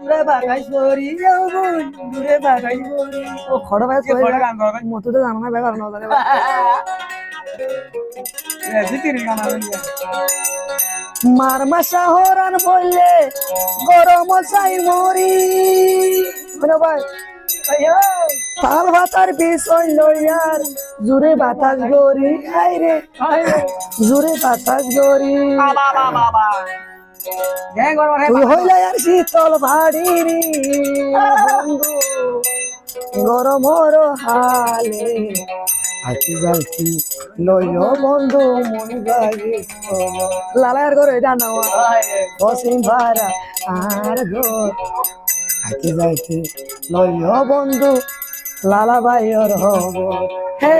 দূরে বাগাই সরি দূরে বাগাই সরি ও খড় ভাই মতো তো জানা না ব্যাপার না জানে মারমা শহরান বললে গরম চাই মরি ভাই তাল ভাতার বিষয় লইয়ার জুড়ে বাতাস গরি আইরে জুড়ে বাতাস গরি তুই হইলে আর শীতল ভাড়িরি বন্ধু গরম হালে আছি যাইছি লইল বন্ধু মন গাড়ি লালার ঘরে জানাওয়া অসীম ভাড়া আর ঘর আছি যাইছি লইল বন্ধু লালা ভাইয়ের হব হে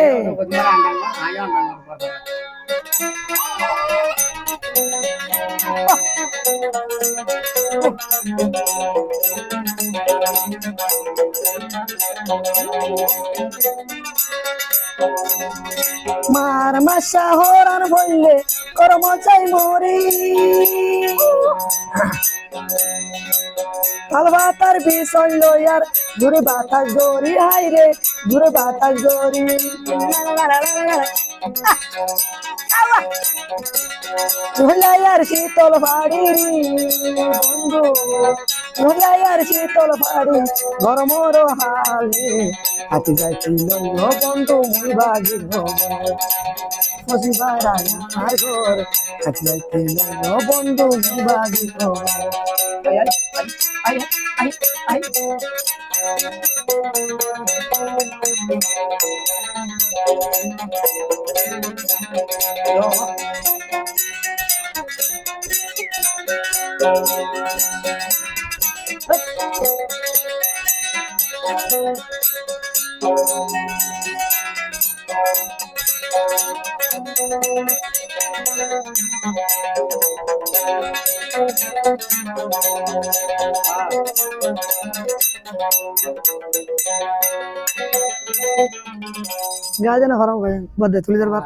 মার মাসা হরান বললে কর্ম চাই মরি তার বিষয় লইয়ার দূরে বাতাস গরি হাই রে দূরে বাতাস গরি ঝুলাইয়ার শীতল বাড়ি বন্ধু ঝুলাইয়ার শীতল বাড়ি গরমর হালে হাতি যাইছি লইল বন্ধু মুই বাগির ফসি বাড়াই আর ঘর হাতি যাইছি লইল বন্ধু মুই বাগির গাজনা ফরাম বদে তুলি দরবার